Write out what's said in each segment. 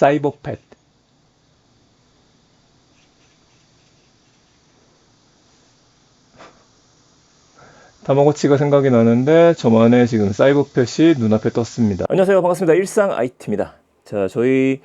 사이버팻. 타마고치가 생각이 나는데 저만의 지금 사이버팻이 눈앞에 떴습니다. 안녕하세요. 반갑습니다. 일상 IT입니다. 자, 저희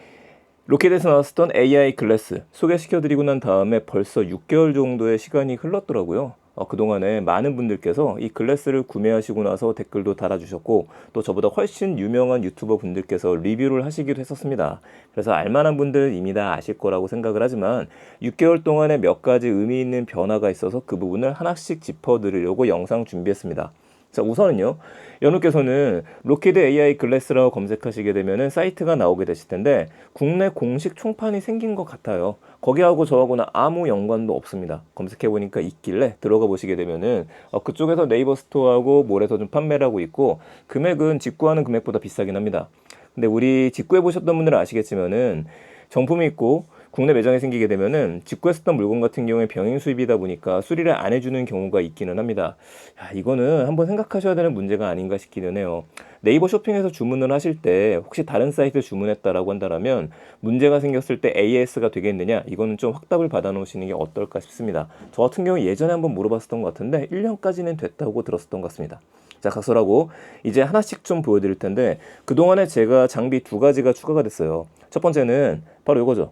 로켓에서 나왔었던 AI 글래스 소개시켜드리고 난 다음에 벌써 6개월 정도의 시간이 흘렀더라고요. 그동안에 많은 분들께서 이 글래스를 구매하시고 나서 댓글도 달아주셨고, 또 저보다 훨씬 유명한 유튜버 분들께서 리뷰를 하시기도 했었습니다. 그래서 알만한 분들은 이미 다 아실 거라고 생각을 하지만 6개월 동안에 몇 가지 의미 있는 변화가 있어서 그 부분을 하나씩 짚어드리려고 영상 준비했습니다. 자, 우선은요, 연우께서는 로키드 AI 글래스라고 검색하시게 되면은 사이트가 나오게 되실 텐데, 국내 공식 총판이 생긴 것 같아요. 거기하고 저하고는 아무 연관도 없습니다. 검색해보니까 있길래 들어가 보시게 되면은 그쪽에서 네이버 스토어하고 몰에서 좀 판매를 하고 있고, 금액은 직구하는 금액보다 비싸긴 합니다. 근데 우리 직구해 보셨던 분들은 아시겠지만은 정품이 있고 국내 매장에 생기게 되면은 직구했었던 물건 같은 경우에 병행 수입이다 보니까 수리를 안 해주는 경우가 있기는 합니다. 야, 이거는 한번 생각하셔야 되는 문제가 아닌가 싶기는 해요. 네이버 쇼핑에서 주문을 하실 때 혹시 다른 사이트 주문했다라고 한다면 문제가 생겼을 때 AS가 되겠느냐, 이거는 좀 확답을 받아 놓으시는 게 어떨까 싶습니다. 저 같은 경우 예전에 한번 물어봤었던 것 같은데 1년까지는 됐다고 들었었던 것 같습니다. 자, 각설하고 이제 하나씩 좀 보여드릴 텐데, 그동안에 제가 장비 두 가지가 추가가 됐어요. 첫 번째는 바로 이거죠.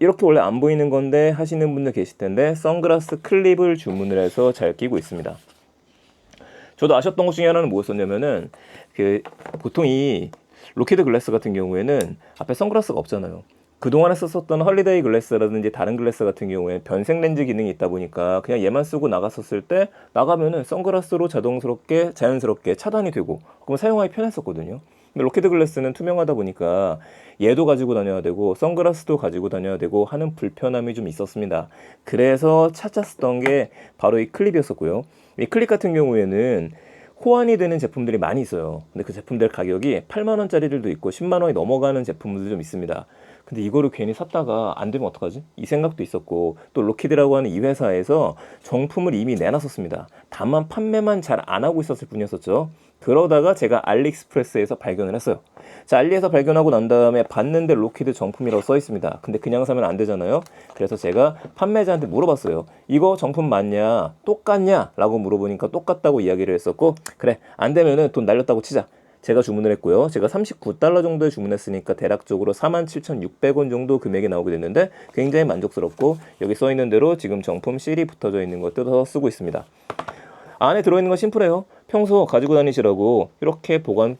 이렇게 원래 안 보이는 건데 하시는 분들 계실 텐데, 선글라스 클립을 주문을 해서 잘 끼고 있습니다. 저도 아셨던 것 중에 하나는 뭐였었냐면은, 보통 이 로키드 글래스 같은 경우에는 앞에 선글라스가 없잖아요. 그동안에 썼었던 헐리데이 글래스라든지 다른 글래스 같은 경우에 변색 렌즈 기능이 있다 보니까 그냥 얘만 쓰고 나갔었을 때 나가면은 선글라스로 자연스럽게 차단이 되고, 그럼 사용하기 편했었거든요. 근데 로키드 글래스는 투명하다 보니까 얘도 가지고 다녀야 되고 선글라스도 가지고 다녀야 되고 하는 불편함이 좀 있었습니다. 그래서 찾았었던 게 바로 이 클립이었었고요. 이 클립 같은 경우에는 호환이 되는 제품들이 많이 있어요. 근데 그 제품들 가격이 8만 원짜리들도 있고 10만 원이 넘어가는 제품들도 좀 있습니다. 근데 이거를 괜히 샀다가 안 되면 어떡하지? 이 생각도 있었고, 또 로키드라고 하는 이 회사에서 정품을 이미 내놨었습니다. 다만 판매만 잘 안 하고 있었을 뿐이었었죠. 그러다가 제가 알리익스프레스에서 발견을 했어요. 자, 알리에서 발견하고 난 다음에 봤는데 로키드 정품이라고 써 있습니다. 근데 그냥 사면 안 되잖아요. 그래서 제가 판매자한테 물어봤어요. 이거 정품 맞냐? 똑같냐? 라고 물어보니까 똑같다고 이야기를 했었고, 그래, 안 되면은 돈 날렸다고 치자. 제가 주문을 했고요. 제가 39달러 정도에 주문했으니까 대략적으로 47,600원 정도 금액이 나오게 됐는데 굉장히 만족스럽고, 여기 써 있는 대로 지금 정품 실이 붙어져 있는 거 뜯어서 쓰고 있습니다. 안에 들어있는 건 심플해요. 평소 가지고 다니시라고 이렇게 보관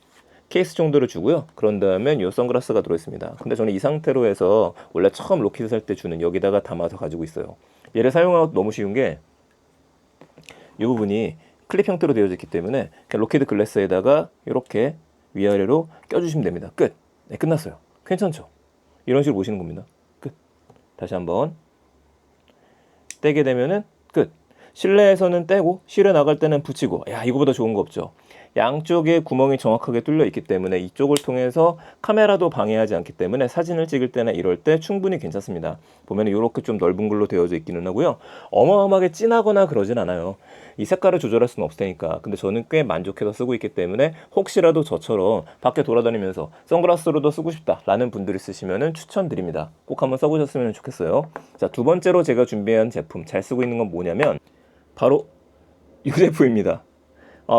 케이스 정도를 주고요. 그런 다음에 이 선글라스가 들어있습니다. 근데 저는 이 상태로 해서 원래 처음 로키드 살 때 주는 여기다가 담아서 가지고 있어요. 얘를 사용하기 너무 쉬운 게 이 부분이 클립 형태로 되어져 있기 때문에 그냥 로키드 글래스에다가 이렇게 위아래로 껴주시면 됩니다. 끝. 네, 끝났어요. 괜찮죠? 이런 식으로 보시는 겁니다. 끝. 다시 한번 떼게 되면은 끝. 실내에서는 떼고 실외 나갈 때는 붙이고, 야, 이거보다 좋은 거 없죠. 양쪽에 구멍이 정확하게 뚫려 있기 때문에 이쪽을 통해서 카메라도 방해하지 않기 때문에 사진을 찍을 때나 이럴 때 충분히 괜찮습니다. 보면 이렇게 좀 넓은 걸로 되어져 있기는 하고요. 어마어마하게 진하거나 그러진 않아요. 이 색깔을 조절할 수는 없으니까. 근데 저는 꽤 만족해서 쓰고 있기 때문에 혹시라도 저처럼 밖에 돌아다니면서 선글라스로도 쓰고 싶다라는 분들이 쓰시면 추천드립니다. 꼭 한번 써보셨으면 좋겠어요. 자, 두 번째로 제가 준비한 제품, 잘 쓰고 있는 건 뭐냐면 바로 이 제품입니다.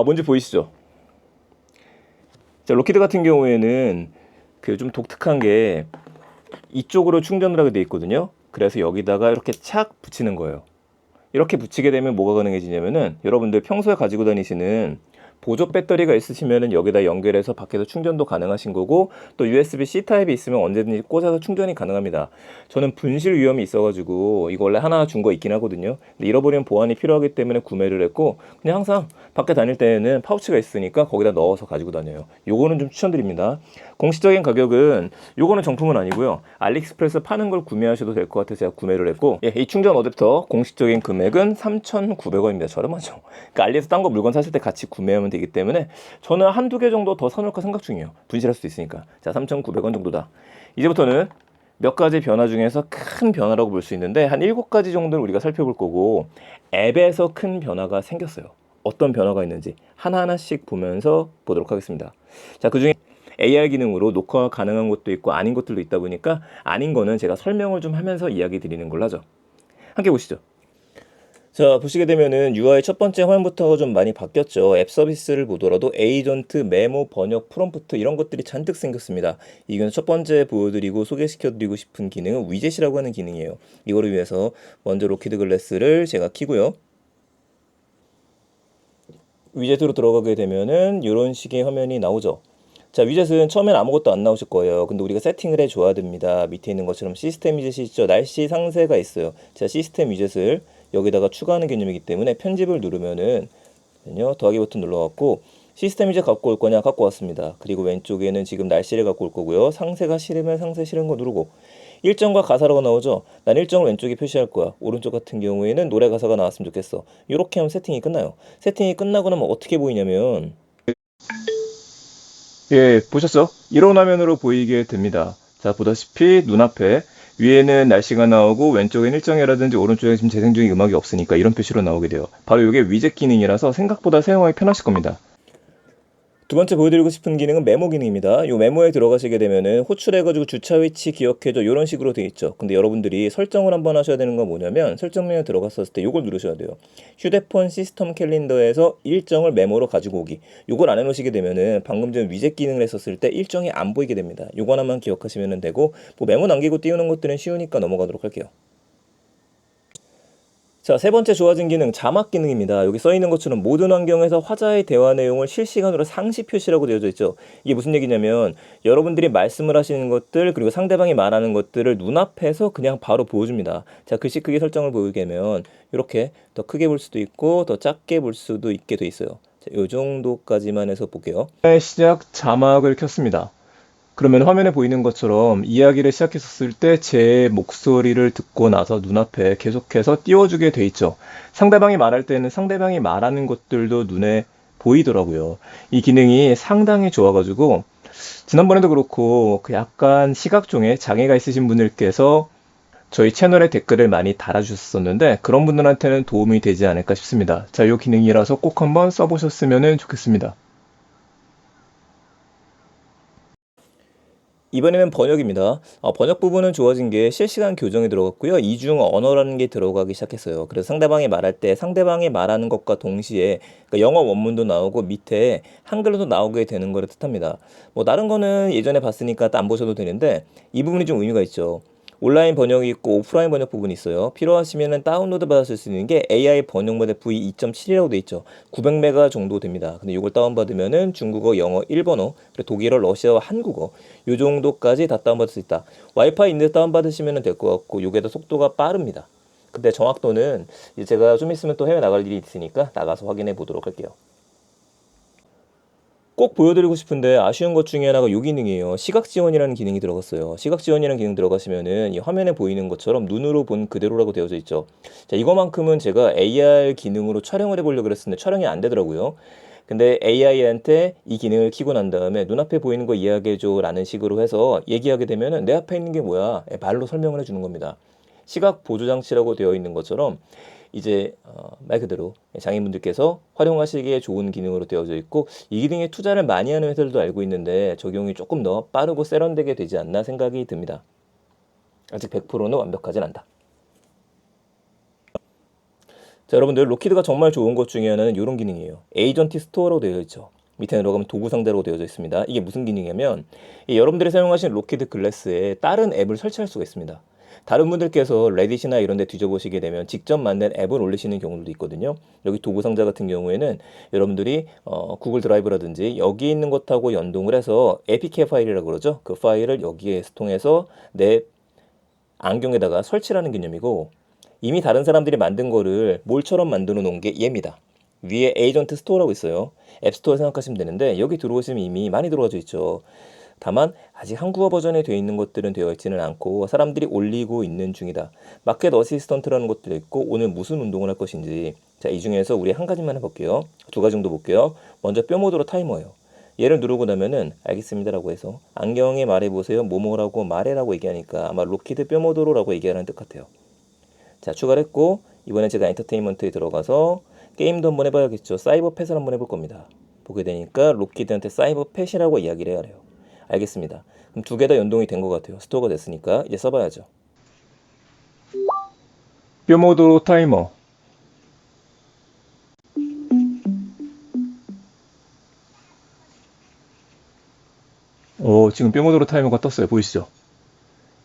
뭔지 보이시죠? 자, 로키드 같은 경우에는 좀 독특한 게 이쪽으로 충전을 하게 돼 있거든요. 그래서 여기다가 이렇게 착 붙이는 거예요. 이렇게 붙이게 되면 뭐가 가능해지냐면은, 여러분들 평소에 가지고 다니시는 보조 배터리가 있으시면은 여기다 연결해서 밖에서 충전도 가능하신 거고, 또 USB-C 타입이 있으면 언제든지 꽂아서 충전이 가능합니다. 저는 분실 위험이 있어가지고 이거 원래 하나 준 거 있긴 하거든요. 근데 잃어버리면 보안이 필요하기 때문에 구매를 했고, 그냥 항상 밖에 다닐 때에는 파우치가 있으니까 거기다 넣어서 가지고 다녀요. 요거는 좀 추천드립니다. 공식적인 가격은, 요거는 정품은 아니고요, 알리익스프레스 파는 걸 구매하셔도 될 것 같아서 제가 구매를 했고, 이 충전 어댑터 공식적인 금액은 3,900원입니다. 저렴하죠. 그러니까 알리에서 딴 거 물건 사실 때 같이 구매하면 되기 때문에 저는 한두 개 정도 더 사놓을까 생각 중이에요. 분실할 수도 있으니까. 자, 3,900원 정도다. 이제부터는 몇 가지 변화 중에서 큰 변화라고 볼 수 있는데 한 7가지 정도를 우리가 살펴볼 거고, 앱에서 큰 변화가 생겼어요. 어떤 변화가 있는지 하나하나씩 보면서 보도록 하겠습니다. 자, 그중에 AR 기능으로 녹화가 가능한 것도 있고 아닌 것들도 있다 보니까 아닌 거는 제가 설명을 좀 하면서 이야기 드리는 걸로 하죠. 함께 보시죠. 자, 보시게 되면은 UI 첫 번째 화면부터가 좀 많이 바뀌었죠. 앱 서비스를 보더라도 에이전트, 메모, 번역, 프롬프트 이런 것들이 잔뜩 생겼습니다. 이건 첫 번째 보여드리고 소개시켜드리고 싶은 기능은 위젯이라고 하는 기능이에요. 이거를 위해서 먼저 로키드 글래스를 제가 키고요. 위젯으로 들어가게 되면은 이런 식의 화면이 나오죠. 자, 위젯은 처음엔 아무것도 안 나오실 거예요. 근데 우리가 세팅을 해줘야 됩니다. 밑에 있는 것처럼 시스템 위젯이 있죠. 날씨 상세가 있어요. 자, 시스템 위젯을 여기다가 추가하는 개념이기 때문에 편집을 누르면은 더하기 버튼 눌러갖고 시스템 위젯 갖고 올 거냐 갖고 왔습니다. 그리고 왼쪽에는 지금 날씨를 갖고 올 거고요. 상세가 싫으면 상세 싫은 거 누르고 일정과 가사라고 나오죠. 난 일정을 왼쪽에 표시할 거야. 오른쪽 같은 경우에는 노래 가사가 나왔으면 좋겠어. 이렇게 하면 세팅이 끝나요. 세팅이 끝나고 나면 어떻게 보이냐면 예, 보셨죠? 이런 화면으로 보이게 됩니다. 자, 보다시피 눈앞에 위에는 날씨가 나오고 왼쪽엔 일정이라든지 오른쪽에 지금 재생 중인 음악이 없으니까 이런 표시로 나오게 돼요. 바로 이게 위젯 기능이라서 생각보다 사용하기 편하실 겁니다. 두 번째 보여드리고 싶은 기능은 메모 기능입니다. 이 메모에 들어가시게 되면은 호출해가지고 주차 위치 기억해줘 이런 식으로 되어 있죠. 근데 여러분들이 설정을 한번 하셔야 되는 건 뭐냐면 설정 메뉴에 들어갔었을 때 이걸 누르셔야 돼요. 휴대폰 시스템 캘린더에서 일정을 메모로 가지고 오기. 이걸 안 해놓으시게 되면은 방금 전 위젯 기능을 했었을 때 일정이 안 보이게 됩니다. 이거 하나만 기억하시면 되고 뭐 메모 남기고 띄우는 것들은 쉬우니까 넘어가도록 할게요. 자, 세 번째 좋아진 기능 자막 기능입니다. 여기 써 있는 것처럼 모든 환경에서 화자의 대화 내용을 실시간으로 상시 표시라고 되어져 있죠. 이게 무슨 얘기냐면 여러분들이 말씀을 하시는 것들 그리고 상대방이 말하는 것들을 눈앞에서 그냥 바로 보여줍니다. 자, 글씨 크기 설정을 보이게 되면 이렇게 더 크게 볼 수도 있고 더 작게 볼 수도 있게 돼 있어요. 자, 이 정도까지만 해서 볼게요. 시작 자막을 켰습니다. 그러면 화면에 보이는 것처럼 이야기를 시작했었을 때 제 목소리를 듣고 나서 눈앞에 계속해서 띄워주게 돼 있죠. 상대방이 말할 때는 상대방이 말하는 것들도 눈에 보이더라고요. 이 기능이 상당히 좋아가지고 지난번에도 그렇고 그 약간 시각종에 장애가 있으신 분들께서 저희 채널에 댓글을 많이 달아주셨었는데 그런 분들한테는 도움이 되지 않을까 싶습니다. 자, 이 기능이라서 꼭 한번 써보셨으면 좋겠습니다. 이번에는 번역입니다. 번역 부분은 좋아진 게 실시간 교정이 들어갔고요. 이중 언어라는 게 들어가기 시작했어요. 그래서 상대방이 말할 때 상대방이 말하는 것과 동시에 그러니까 영어 원문도 나오고 밑에 한글로도 나오게 되는 거를 뜻합니다. 뭐 다른 거는 예전에 봤으니까 안 보셔도 되는데 이 부분이 좀 의미가 있죠. 온라인 번역이 있고 오프라인 번역 부분이 있어요. 필요하시면 다운로드 받으실 수 있는 게 AI 번역 모델 V2.7이라고 돼 있죠. 900메가 정도 됩니다. 근데 이걸 다운받으면은 중국어, 영어, 일본어, 그리고 독일어, 러시아어, 한국어 요 정도까지 다 다운받을 수 있다. 와이파이 있는데 다운받으시면 될 것 같고 요게 더 속도가 빠릅니다. 근데 정확도는 이제 제가 좀 있으면 또 해외 나갈 일이 있으니까 나가서 확인해 보도록 할게요. 꼭 보여드리고 싶은데 아쉬운 것 중에 하나가 이 기능이에요. 시각 지원이라는 기능이 들어갔어요. 시각 지원이라는 기능 들어가시면은 이 화면에 보이는 것처럼 눈으로 본 그대로라고 되어져 있죠. 자, 이거만큼은 제가 AR 기능으로 촬영을 해보려고 그랬었는데 촬영이 안 되더라고요. 근데 AI한테 이 기능을 켜고 난 다음에 눈앞에 보이는 거 이야기해줘 라는 식으로 해서 얘기하게 되면은 내 앞에 있는 게 뭐야? 말로 설명을 해주는 겁니다. 시각 보조 장치라고 되어 있는 것처럼 이제 말 그대로 장애인분들께서 활용하시기에 좋은 기능으로 되어져 있고 이 기능에 투자를 많이 하는 회사들도 알고 있는데 적용이 조금 더 빠르고 세련되게 되지 않나 생각이 듭니다. 아직 100%는 완벽하진 않다. 자, 여러분들 로키드가 정말 좋은 것 중에 하나는 이런 기능이에요. 에이전티 스토어라고 되어 있죠. 밑에 들어가면 도구 상자라고 되어져 있습니다. 이게 무슨 기능이냐면 여러분들이 사용하시는 로키드 글래스에 다른 앱을 설치할 수가 있습니다. 다른 분들께서 레딧이나 이런 데 뒤져보시게 되면 직접 만든 앱을 올리시는 경우도 있거든요. 여기 도구 상자 같은 경우에는 여러분들이 구글 드라이브라든지 여기 있는 것하고 연동을 해서 APK 파일이라고 그러죠. 그 파일을 여기에 통해서 내 안경에다가 설치라는 개념이고 이미 다른 사람들이 만든 거를 몰처럼 만들어 놓은 게 얘입니다. 위에 에이전트 스토어라고 있어요. 앱스토어 생각하시면 되는데 여기 들어오시면 이미 많이 들어가져 있죠. 다만 아직 한국어 버전에 되어 있는 것들은 되어 있지는 않고 사람들이 올리고 있는 중이다. 마켓 어시스턴트라는 것도 있고 오늘 무슨 운동을 할 것인지 자, 이 중에서 우리 한 가지만 해볼게요. 두 가지 정도 볼게요. 먼저 뼈 모드로 타이머예요. 얘를 누르고 나면은 알겠습니다라고 해서 안경에 말해보세요. 뭐뭐라고 말해라고 얘기하니까 아마 로키드 뼈 모드로라고 얘기하는 뜻 같아요. 자, 추가를 했고 이번에 제가 엔터테인먼트에 들어가서 게임도 한번 해봐야겠죠. 사이버 펫을 한번 해볼 겁니다. 보게 되니까 로키드한테 사이버 펫이라고 이야기를 해야 해요. 알겠습니다. 그럼 두 개 다 연동이 된 것 같아요. 스토어가 됐으니까 이제 써봐야죠. 뼈모도 타이머. 지금 뼈모드로 타이머가 떴어요. 보이시죠?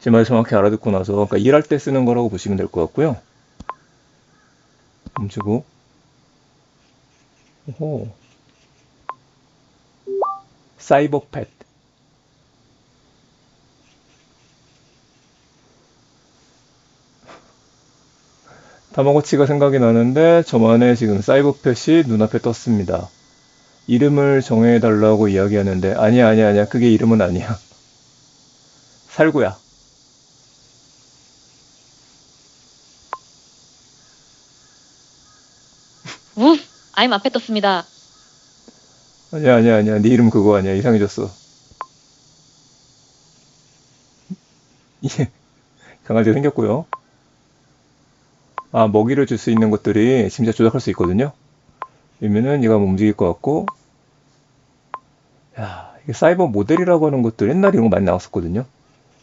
제 말 정확히 알아듣고 나서, 그러니까 일할 때 쓰는 거라고 보시면 될 것 같고요. 멈추고. 오호. 사이버팻. 다마고치가 생각이 나는데 저만의 지금 사이버팻이 눈앞에 떴습니다. 이름을 정해달라고 이야기하는데 아니야. 그게 이름은 아니야. 살구야. I'm 앞에 떴습니다. 아니야. 네 이름 그거 아니야. 이상해졌어. 강아지가 생겼고요. 먹이를 줄 수 있는 것들이 진짜 조작할 수 있거든요. 그러면은 얘가 움직일 것 같고, 이게 사이버 모델이라고 하는 것들 옛날에 이런 거 많이 나왔었거든요.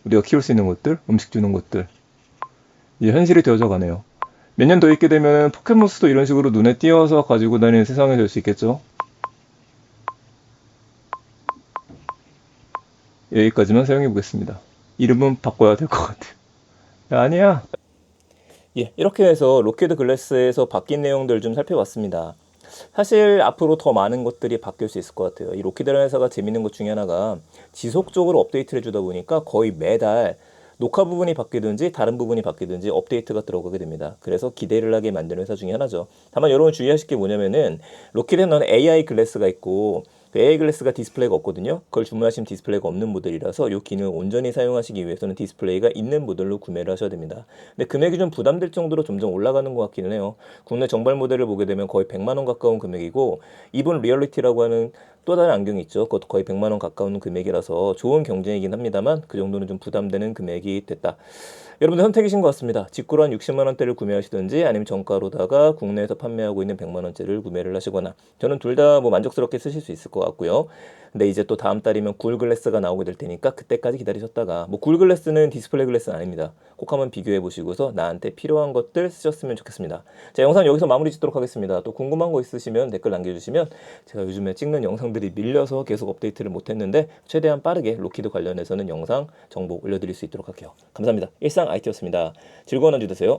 우리가 키울 수 있는 것들, 음식 주는 것들. 이제 현실이 되어져 가네요. 몇 년 더 있게 되면 포켓몬스도 이런 식으로 눈에 띄어서 가지고 다니는 세상이 될 수 있겠죠. 여기까지만 사용해 보겠습니다. 이름은 바꿔야 될 것 같아요. 아니야. 예, 이렇게 해서 로키드 글래스에서 바뀐 내용들 좀 살펴봤습니다. 사실 앞으로 더 많은 것들이 바뀔 수 있을 것 같아요. 이 로키드라는 회사가 재밌는 것 중에 하나가 지속적으로 업데이트를 해주다 보니까 거의 매달 녹화 부분이 바뀌든지 다른 부분이 바뀌든지 업데이트가 들어가게 됩니다. 그래서 기대를 하게 만드는 회사 중에 하나죠. 다만 여러분 주의하실 게 뭐냐면은 로키드는 AI 글래스가 있고 그 AI 글래스가 디스플레이가 없거든요. 그걸 주문하시면 디스플레이가 없는 모델이라서 이 기능을 온전히 사용하시기 위해서는 디스플레이가 있는 모델로 구매를 하셔야 됩니다. 근데 금액이 좀 부담될 정도로 점점 올라가는 것 같기는 해요. 국내 정발 모델을 보게 되면 거의 100만 원 가까운 금액이고 이번 리얼리티라고 하는 또 다른 안경이 있죠. 그것도 거의 100만 원 가까운 금액이라서 좋은 경쟁이긴 합니다만 그 정도는 좀 부담되는 금액이 됐다. 여러분들 선택이신 것 같습니다. 직구로 한 60만 원대를 구매하시든지 아니면 정가로다가 국내에서 판매하고 있는 100만 원짜리를 구매를 하시거나 저는 둘 다 뭐 만족스럽게 쓰실 수 있을 것 같고요. 근데 이제 또 다음 달이면 굴 글래스가 나오게 될 테니까 그때까지 기다리셨다가 뭐 굴 글래스는 디스플레이 글래스는 아닙니다. 꼭 한번 비교해 보시고서 나한테 필요한 것들 쓰셨으면 좋겠습니다. 자, 영상 여기서 마무리 짓도록 하겠습니다. 또 궁금한 거 있으시면 댓글 남겨주시면 제가 요즘에 찍는 영상들이 밀려서 계속 업데이트를 못했는데 최대한 빠르게 로키드 관련해서는 영상 정보 올려드릴 수 있도록 할게요. 감사합니다. 일상 IT였습니다. 즐거운 한 주 되세요.